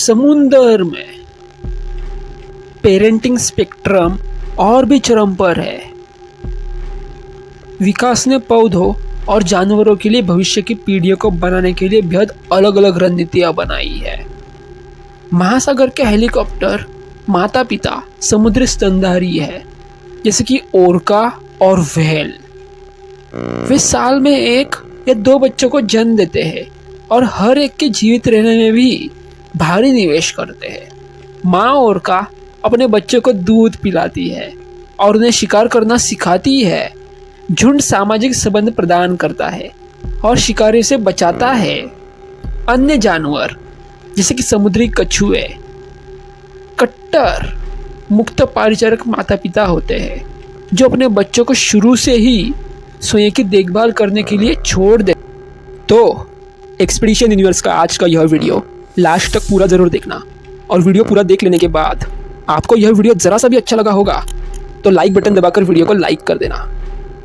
समुंदर में parenting spectrum और भी चरम पर है। विकास ने पौधों और जानवरों के लिए भविष्य की पीढ़ियों को बनाने के लिए बेहद अलग अलग रणनीतियाँ बनाई है। महासागर के हेलीकॉप्टर माता पिता समुद्री स्तनधारी है, जैसे कि ओरका और व्हेल। वे साल में 1 या 2 बच्चों को जन्म देते हैं और हर एक के जीवित रहने में भी भारी निवेश करते हैं। माँ ओरका अपने बच्चों को दूध पिलाती है और उन्हें शिकार करना सिखाती है। झुंड सामाजिक संबंध प्रदान करता है और शिकारी से बचाता है। अन्य जानवर जैसे कि समुद्री कछुए कट्टर मुक्त परिचारक माता पिता होते हैं, जो अपने बच्चों को शुरू से ही स्वयं की देखभाल करने के लिए छोड़ दे। तो एक्सपीडिशन यूनिवर्स का आज का यह वीडियो लास्ट तक पूरा ज़रूर देखना, और वीडियो पूरा देख लेने के बाद आपको यह वीडियो ज़रा सा भी अच्छा लगा होगा तो लाइक बटन दबाकर वीडियो को लाइक कर देना।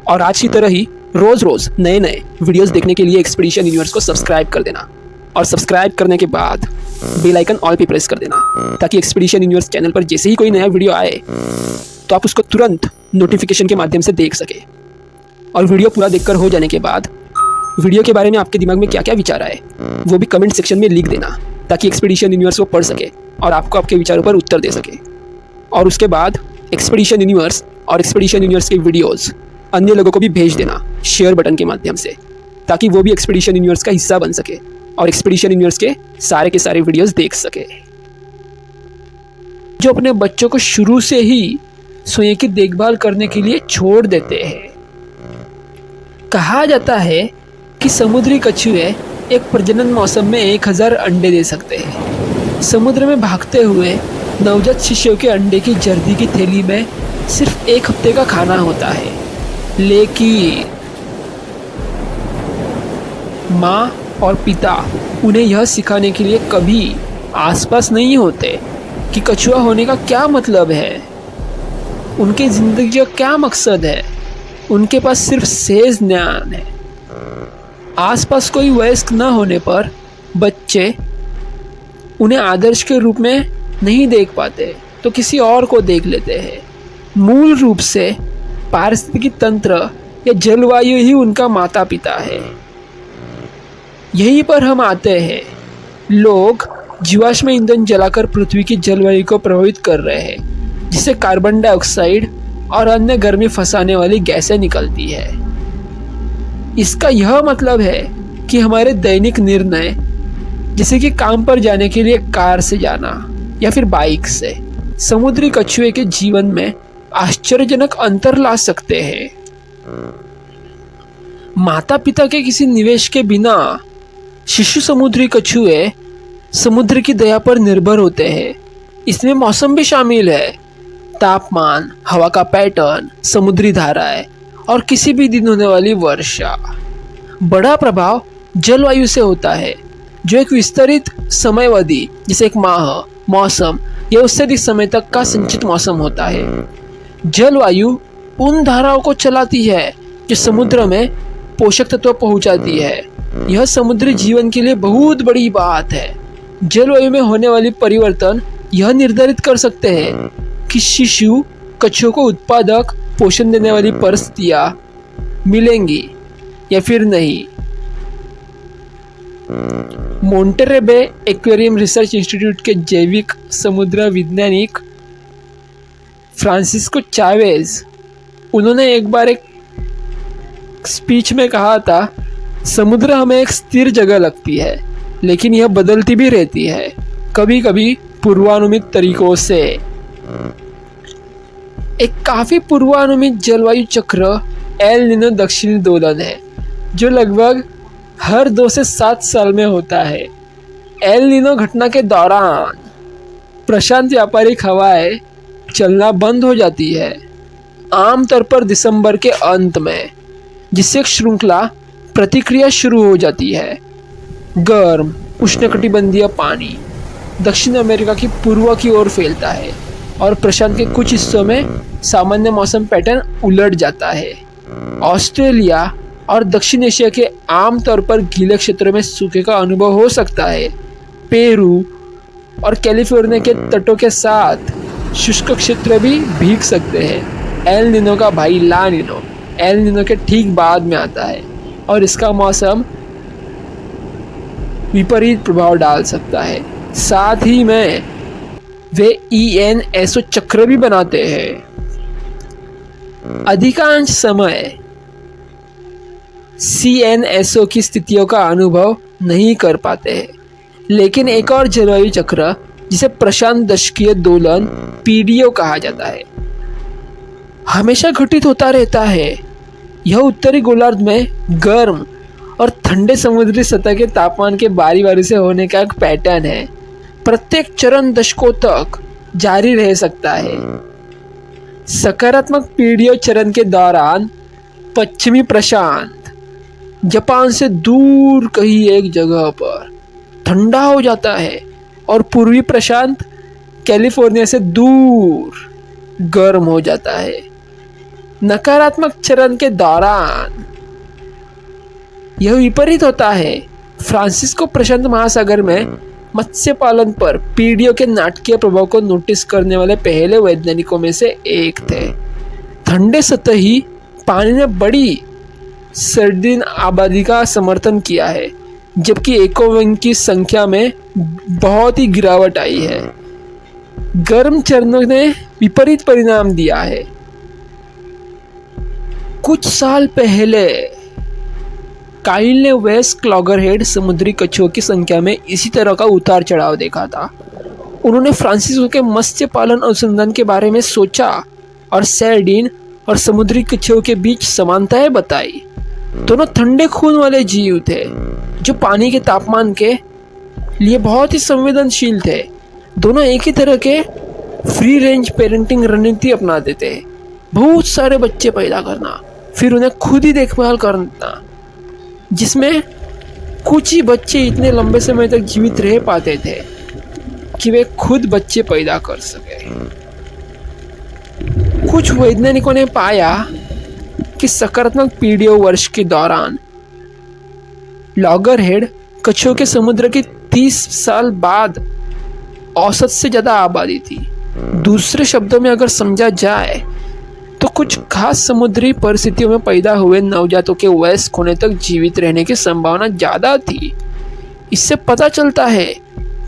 और आज की तरह ही रोज़ नए नए वीडियोस देखने के लिए एक्सपीडिशन यूनिवर्स को सब्सक्राइब कर देना, और सब्सक्राइब करने के बाद बेल आइकन ऑल पे प्रेस कर देना, ताकि एक्सपीडिशन यूनिवर्स चैनल पर जैसे ही कोई नया वीडियो आए तो आप उसको तुरंत नोटिफिकेशन के माध्यम से देख सके। और वीडियो पूरा देखकर हो जाने के बाद वीडियो के बारे में आपके दिमाग में क्या क्या विचार आए वो भी कमेंट सेक्शन में लिख देना, ताकि एक्सपीडिशन यूनिवर्स वो पढ़ सके और आपको आपके विचारों पर उत्तर दे सके। और उसके बाद एक्सपीडिशन यूनिवर्स और एक्सपीडिशन यूनिवर्स के वीडियोज़ अन्य लोगों को भी भेज देना शेयर बटन के माध्यम से, ताकि वो भी एक्सपीडिशन यूनिवर्स का हिस्सा बन सके और एक्सपीडिशन यूनिवर्स के सारे वीडियोस देख सके। जो अपने बच्चों को शुरू से ही स्वयं की देखभाल करने के लिए छोड़ देते हैं। कहा जाता है कि समुद्री कछुए एक प्रजनन मौसम में 1000 अंडे दे सकते हैं। समुद्र में भागते हुए नवजात शिशुओं के अंडे की जर्दी की थैली में सिर्फ 1 हफ्ते का खाना होता है, लेकिन माँ और पिता उन्हें यह सिखाने के लिए कभी आसपास नहीं होते कि कछुआ होने का क्या मतलब है, उनकी ज़िंदगी का क्या मकसद है। उनके पास सिर्फ सहज ज्ञान है। आसपास कोई वयस्क न होने पर बच्चे उन्हें आदर्श के रूप में नहीं देख पाते, तो किसी और को देख लेते हैं। मूल रूप से पारिस्थितिकी तंत्र या जलवायु ही उनका माता पिता है। यहीं पर हम आते हैं। लोग जीवाश्म ईंधन जलाकर पृथ्वी की जलवायु को प्रभावित कर रहे हैं, जिससे कार्बन डाइऑक्साइड और अन्य गर्मी फंसाने वाली गैसें निकलती है। इसका यह मतलब है कि हमारे दैनिक निर्णय, जैसे कि काम पर जाने के लिए कार से जाना या फिर बाइक से, समुद्री कछुए के जीवन में आश्चर्यजनक अंतर ला सकते हैं। माता पिता के किसी निवेश के बिना शिशु समुद्री कछुए समुद्र की दया पर निर्भर होते हैं। इसमें मौसम भी शामिल है, तापमान, हवा का पैटर्न, समुद्री धाराएं और किसी भी दिन होने वाली वर्षा। बड़ा प्रभाव जलवायु से होता है, जो एक विस्तरित समयावधि जैसे 1 माह, मौसम या उससे अधिक समय तक का संचित मौसम होता है। जलवायु उन धाराओं को चलाती है जो समुद्र में पोषक तत्व पहुंचाती है। यह समुद्री जीवन के लिए बहुत बड़ी बात है। जलवायु में होने वाली परिवर्तन यह निर्धारित कर सकते हैं कि शिशु कछुओं को उत्पादक पोषण देने वाली परिस्थितियाँ मिलेंगी या फिर नहीं। Monterey Bay Aquarium Research Institute के जैविक समुद्र वैज्ञानिक फ्रांसिस्को चावेज, उन्होंने एक बार एक स्पीच में कहा था, समुद्र हमें एक स्थिर जगह लगती है, लेकिन यह बदलती भी रहती है, कभी कभी पूर्वानुमित तरीकों से। एक काफ़ी पूर्वानुमित जलवायु चक्र एल नीनो दक्षिणी दोलन है, जो लगभग हर 2 से 7 साल में होता है। एल नीनो घटना के दौरान प्रशांत व्यापारिक हवाएं चलना बंद हो जाती है, आमतौर पर दिसंबर के अंत में, जिससे एक श्रृंखला प्रतिक्रिया शुरू हो जाती है। गर्म उष्णकटिबंधीय पानी दक्षिण अमेरिका की पूर्व की ओर फैलता है और प्रशांत के कुछ हिस्सों में सामान्य मौसम पैटर्न उलट जाता है। ऑस्ट्रेलिया और दक्षिण एशिया के आमतौर पर गीले क्षेत्रों में सूखे का अनुभव हो सकता है। पेरू, और कैलिफोर्निया के तटों के साथ शुष्क क्षेत्र भी भीग सकते हैं। एल निनो का भाई ला निनो एल निनो के ठीक बाद में आता है और इसका मौसम विपरीत प्रभाव डाल सकता है। साथ ही में वे ENSO चक्र भी बनाते हैं। अधिकांश समय CNSO की स्थितियों का अनुभव नहीं कर पाते हैं, लेकिन एक और जलवायु चक्र जिसे प्रशांत दशकीय दोलन PDO कहा जाता है हमेशा घटित होता रहता है। यह उत्तरी गोलार्ध में गर्म और ठंडे समुद्री सतह के तापमान के बारी बारी से होने का एक पैटर्न है। प्रत्येक चरण दशकों तक जारी रह सकता है। सकारात्मक PDO चरण के दौरान पश्चिमी प्रशांत जापान से दूर कहीं एक जगह पर ठंडा हो जाता है और पूर्वी प्रशांत कैलिफोर्निया से दूर गर्म हो जाता है। नकारात्मक चरण के दौरान यह विपरीत होता है। फ्रांसिस्को प्रशांत महासागर में मत्स्य पालन पर PDO के नाटकीय प्रभाव को नोटिस करने वाले पहले वैज्ञानिकों में से एक थे। ठंडे सतही पानी ने बड़ी सर्दिन आबादी का समर्थन किया है, जबकि एकोविंग की संख्या में बहुत ही गिरावट आई है। गर्म चरणों ने विपरीत परिणाम दिया है। कुछ साल पहले काइल ने वेस्ट लॉगरहेड समुद्री कछुओं की संख्या में इसी तरह का उतार चढ़ाव देखा था। उन्होंने फ्रांसिस्को के मत्स्य पालन अनुसंधान के बारे में सोचा और सैरडीन और समुद्री कछुओं के बीच समानताएं बताई। दोनों ठंडे खून वाले जीव थे जो पानी के तापमान के लिए बहुत ही संवेदनशील थे। दोनों एक ही तरह के फ्री रेंज पेरेंटिंग रणनीति अपनाते थे। बहुत सारे बच्चे पैदा करना, फिर उन्हें खुद ही देखभाल करना, जिसमें कुछ ही बच्चे इतने लंबे समय तक जीवित रह पाते थे कि वे खुद बच्चे पैदा कर सके। कुछ वैज्ञानिकों ने पाया कि सकारात्मक PDO वर्ष के दौरान लॉगरहेड कछुओं के समुद्र की 30 साल बाद औसत से ज़्यादा आबादी थी। दूसरे शब्दों में अगर समझा जाए तो कुछ खास समुद्री परिस्थितियों में पैदा हुए नवजातों के वयस्क होने तक जीवित रहने की संभावना ज़्यादा थी। इससे पता चलता है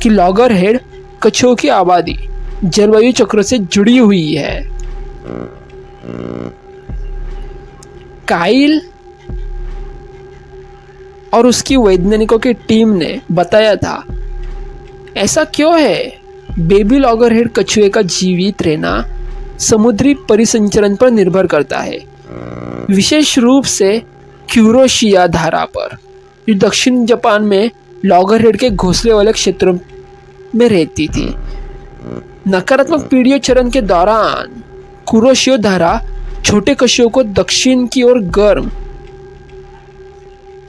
कि लॉगरहेड कछुओं की आबादी जलवायु चक्र से जुड़ी हुई है। काइल और उसकी वैज्ञानिकों की टीम ने बताया था, ऐसा क्यों है? बेबी लॉगरहेड कछुए का जीवित रहना समुद्री परिसंचरण पर निर्भर करता है, विशेष रूप से क्यूरोशिया धारा पर, जो दक्षिण जापान में लॉगरहेड के घोंसले वाले क्षेत्रों में रहती थी। नकारात्मक PDO चरण के दौरान कुरोशियो धारा छोटे कछुओं को दक्षिण की ओर गर्म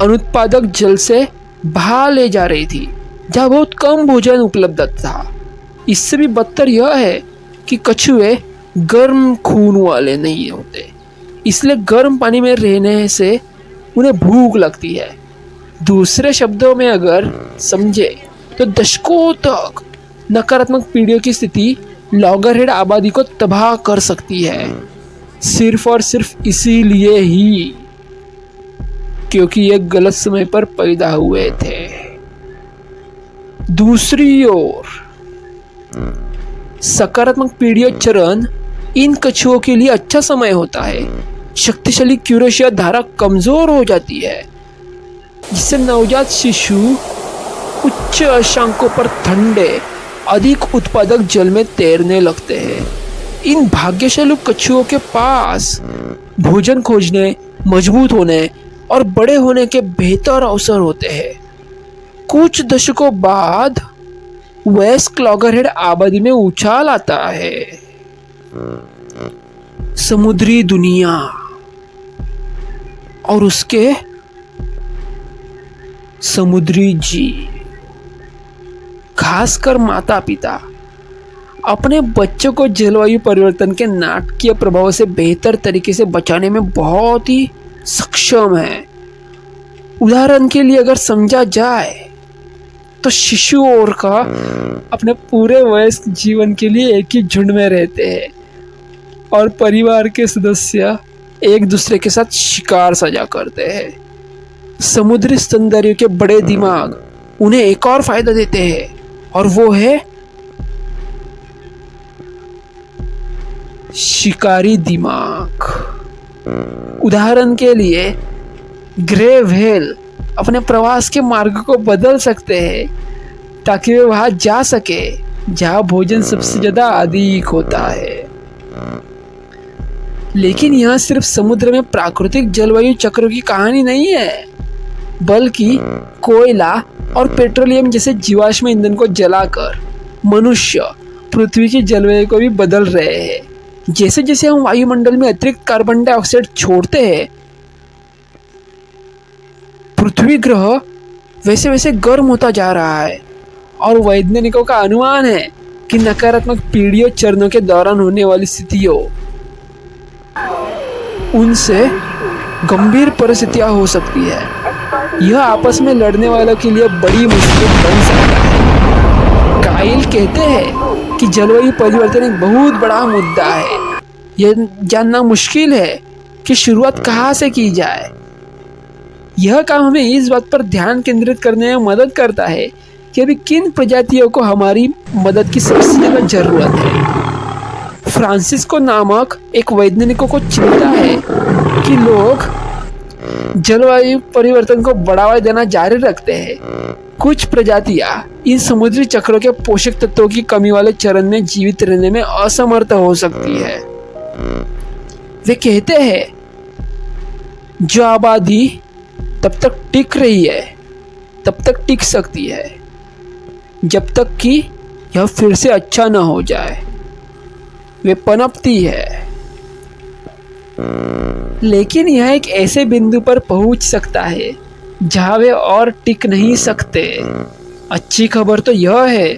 अनुत्पादक जल से बहा ले जा रही थी, जहाँ बहुत कम भोजन उपलब्ध था। इससे भी बदतर यह है कि कछुए गर्म खून वाले नहीं होते, इसलिए गर्म पानी में रहने से उन्हें भूख लगती है। दूसरे शब्दों में अगर समझे तो दशकों तक नकारात्मक PDO की स्थिति लॉगरहेड आबादी को तबाह कर सकती है, सिर्फ और सिर्फ इसीलिए ही क्योंकि ये गलत समय पर पैदा हुए थे। दूसरी ओर सकारात्मक PDO चरण इन कछुओं के लिए अच्छा समय होता है। शक्तिशाली क्यूरोशिया धारा कमजोर हो जाती है, जिससे नवजात शिशु उच्च अक्षांकों पर ठंडे अधिक उत्पादक जल में तैरने लगते हैं। इन भाग्यशाली कछुओं के पास भोजन खोजने, मजबूत होने और बड़े होने के बेहतर अवसर होते हैं। कुछ दशकों बाद वेस्ट लॉगरहेड आबादी में उछाल आता है। समुद्री दुनिया और उसके समुद्री जीव, खासकर माता पिता, अपने बच्चों को जलवायु परिवर्तन के नाटकीय प्रभाव से बेहतर तरीके से बचाने में बहुत ही सक्षम है। उदाहरण के लिए अगर समझा जाए तो शिशु और का अपने पूरे वयस्क जीवन के लिए एक ही झुंड में रहते हैं और परिवार के सदस्य एक दूसरे के साथ शिकार सजा करते हैं। समुद्री स्तनधारियों के बड़े दिमाग उन्हें एक और फायदा देते हैं और वो है शिकारी दिमाग। उदाहरण के लिए ग्रे व्हेल अपने प्रवास के मार्ग को बदल सकते हैं ताकि वे वहां जा सके जहां भोजन सबसे ज्यादा अधिक होता है। लेकिन यह सिर्फ समुद्र में प्राकृतिक जलवायु चक्रों की कहानी नहीं है, बल्कि कोयला और पेट्रोलियम जैसे जीवाश्म ईंधन को जलाकर मनुष्य पृथ्वी की जलवायु को भी बदल रहे हैं। जैसे जैसे हम वायुमंडल में अतिरिक्त कार्बन डाइऑक्साइड छोड़ते हैं, पृथ्वी ग्रह वैसे वैसे गर्म होता जा रहा है और वैज्ञानिकों का अनुमान है कि नकारात्मक पीढ़ियों चरणों के दौरान होने वाली स्थितियों उनसे गंभीर परिस्थितियां हो सकती है। यह आपस में लड़ने वालों के लिए बड़ी मुश्किल बन सकता है। काइल कहते हैं कि जलवायु परिवर्तन एक बहुत बड़ा मुद्दा है। यह जानना मुश्किल है कि शुरुआत कहाँ से की जाए। यह काम हमें इस बात पर ध्यान केंद्रित करने में मदद करता है कि अभी किन प्रजातियों को हमारी मदद की सबसे ज़्यादा जरूरत है। फ्रांसिस्को नामक एक वैज्ञानिकों को चिंता है कि लोग जलवायु परिवर्तन को बढ़ावा देना जारी रखते हैं। कुछ प्रजातियां इन समुद्री चक्रों के पोषक तत्वों की कमी वाले चरण में जीवित रहने में असमर्थ हो सकती है। वे कहते हैं, जो आबादी तब तक टिक रही है तब तक टिक सकती है जब तक कि यह फिर से अच्छा न हो जाए। वे पनपती है, लेकिन यह एक ऐसे बिंदु पर पहुंच सकता है जहां वे और टिक नहीं सकते। अच्छी खबर तो यह है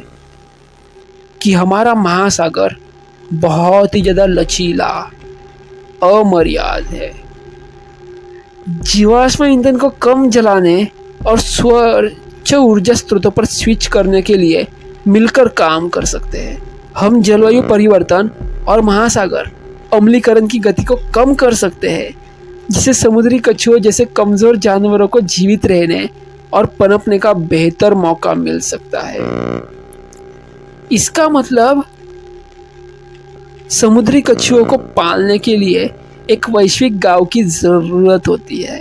कि हमारा महासागर बहुत ही ज़्यादा लचीला अमर्याद है। जीवाश्म ईंधन को कम जलाने और स्वच्छ ऊर्जा स्रोतों पर स्विच करने के लिए मिलकर काम कर सकते हैं। हम जलवायु परिवर्तन और महासागर अम्लीकरण की गति को कम कर सकते हैं, जिससे समुद्री कछुओं जैसे कमज़ोर जानवरों को जीवित रहने और पनपने का बेहतर मौका मिल सकता है। इसका मतलब समुद्री कछुओं को पालने के लिए एक वैश्विक गांव की ज़रूरत होती है।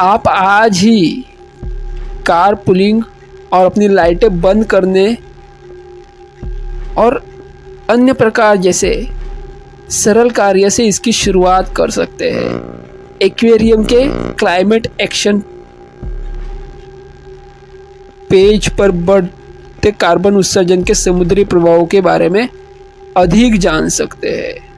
आप आज ही कार पुलिंग और अपनी लाइटें बंद करने और अन्य प्रकार जैसे सरल कार्य से इसकी शुरुआत कर सकते हैं। एक्वेरियम के क्लाइमेट एक्शन पेज पर बढ़ते कार्बन उत्सर्जन के समुद्री प्रभावों के बारे में अधिक जान सकते हैं।